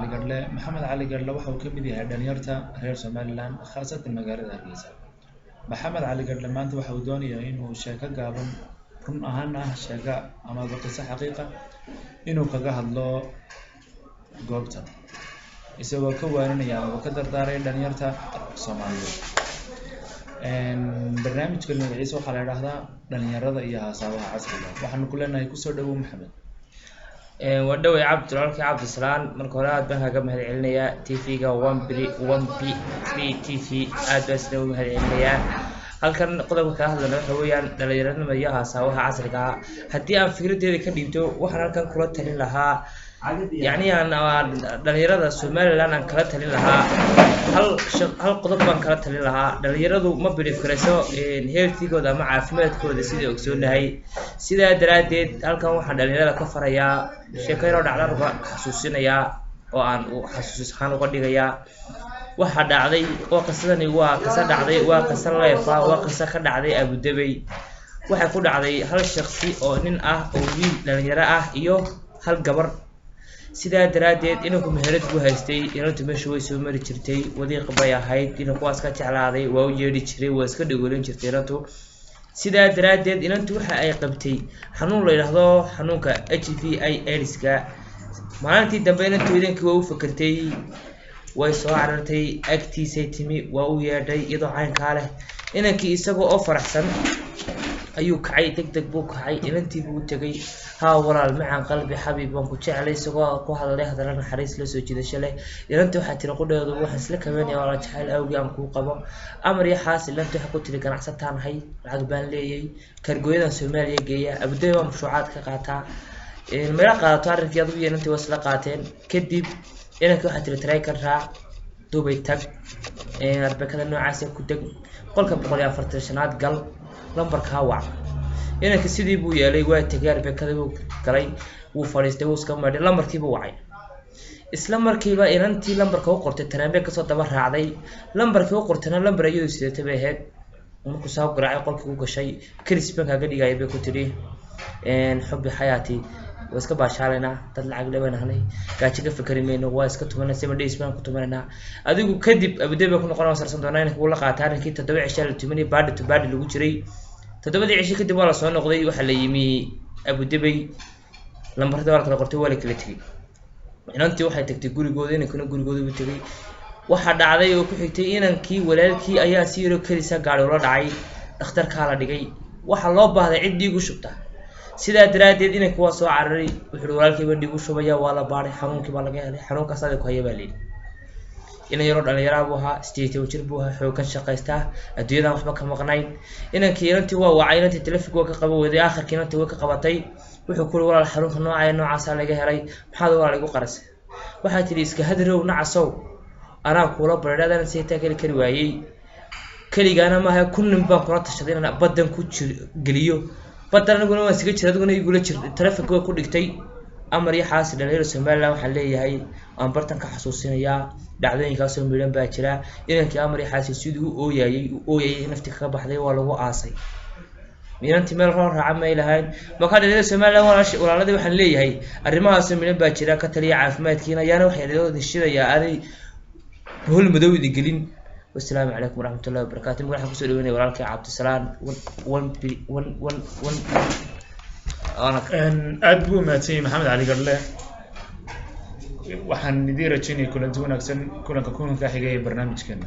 Garle Maxamed Cali Garle waxa uu ka mid yahay dhalinyarta reer Somaliland khaasatan magaalada Hargeysa. Maxamed Cali Garle maanta waxa uu doonayaa inuu sheeko gaaban run ahaan ah sheeko ama qiso xaqiiqa inuu kaga hadlo goobta isagoo ka waaninaya ama ka dardaaray dhalinyarta Soomaaliyeed. barnaamijka magaciisa waxaa la yiraahdaa dhalinyarada iyo haasawaha casriga waxaanu ku leenahay ku soo dhawow Maxamed. ودوي عبد الرحمن عبد السلام من قناة بنها قبل هالعلنية تيفي جا 1 بي 3 تيفي أدرس لو هالعلنية هل كان قدام كهذا نحويا دليلنا مياها سواها عصرها حتى أن فكرة ذي كديمتو وحنا كان كلها تلين لها يعني أنا دليلنا السومال لنا كلها تلين لها هل قدام كان كلها تلين لها دليلنا ما بنفكرسو إن هي تيجو ده مع فمات كود سيد أكسون هاي سيدا دراديد هل كان واحد دليلنا كفر يا sheekayro dhacda ruba xasuusinaya oo aan u xasuus ahaan uga dhigaya waxa dhacday oo qisadani waa qisa dhacday waa qisa leefa waa qisa ka dhacday Abu Dhabi waxa ku dhacday hal shakhsi oo nin ah oo wiil dhalinyaro ah iyo hal gabar sida daraadeed inuu ku meherad ku haystay inuu meesha way soo mari jirtay wadiiq bay ahayd inuu kuwaas ka jeclaaday waa u yeedhi jiray waa iska dhigoolan jirtay inuu sida daraadeed inantu waxa ay qabtay xanuun la yiraahdo xanuunka HIV AIDS-ka maalintii dambe inantu idinkii waa u fakartay way soo carartay agtiisay timi waa u yeedhay iyadoo caynka leh inankii isagoo oo faraxsan ayuu kacay degdeg buu kacay inantii buu tagay ها walaal macaan qalbi xabiib waan ku jeclay isagoo ku hadlay hadalada naxariis la soo jiidasho leh inantu waxa tiri qudheedu waxa isla kabanaya wala jacayl awgi aan ku qabo amar iyo xaasil inantu waxa ku tiri ganacsataan hay lacag baan leeyay kargooyada Soomaaliya geeya Abu Dhabi waa mashruucaad ka qaata meel qaadato arrinkii iyo inantu wasla qaateen kadib inanku waxa tiri tray ka raac Dubai tag arbakada noocaas ku dag qolka 145aad gal lambarka wac inanka sidii buu yeelay waa tagaar bakada uu galay uu fariistay uu iska maadhay lambarkii buu wacay isla markiiba inantii lambarka uu qortay tanaanbe ka soo daba raacday lambarkii uu qortayna lambar ayuu sideetay bay ahayd uu ku soo garaacay qolkii uu gashay Crispin kaga dhigay bay ku tiri xubbi xayaati iska baashaalena dad lacag leeyahay gaaji ka fikrimayno waa iska tumanay 7 days baan ku tumanayna adigu kadib Abu Dhabi ku noqon sarsan doonaa inuu la qaataa arrinkii 7 cisho la tumanay baadhi to baadhi lagu jiray todobadii cisho kadib waa la soo noqday waxa la yimi Abu Dhabi lambarada waa kala qortay waa la kala tagay inantii waxay tagtay gurigooda inankuna gurigooda u tagay waxa dhacday oo ku xigtay inankii walaalkii ayaa siiro kalisa gaari ula dhacay dhakhtarka la dhigay waxa loo baahday cid dhiig u shubta sida daraadeed inanku waa soo cararay wuxuu walaalkii baa dhiig u shubaya waa la baaray xanuunkii baa laga helay xanuunkaas aad ku hayba leeyahay إن يرد على يرابها استيتي وجربوها حوكا شقيستا أدوية waxba ka maqnayn inankii inantii waa wacayntii telefoonka ka qabo wadi aakhir kinantii way ka qabatay wuxuu ku walaal xarunka noocaas laga helay maxaad walaal igu qaras waxa tiri iska hadrow nacasow ana kula baradhadan sayta kali waayay kaligaana ma aha kunnin baan kula tashaday inaan badan ku geliyo badan aniguna waan siga jiray adiguna igula jir telefoonka way ku dhigtay amar iyo xaasil dhalinyaro Soomaaliland waxa leeyahay aan bartanka xasuusinaya dhacdooyinkaas oo miran baa jira inankii amar iyo xaasil sidoo uu ooyay nafti ka baxday waa lagu aasay mirantii meel raaca ma ilahayn marka dhalinyaro Soomaaliland walaaladii waxaan leeyahay arrimahaas oo miran baa jira ka taliya caafimaadkiina yaana waxay leedahay shidaya aanay hol madow gelin والسلام عليكم ورحمة الله وبركاته waxaan ku soo dhaweynay walaalkay Cabdisalaan 1 aad buu maatay Maxamed Cali Garle waxaan idin rajaynay kulanti wanaagsan kulanka xigay barnaamijkeena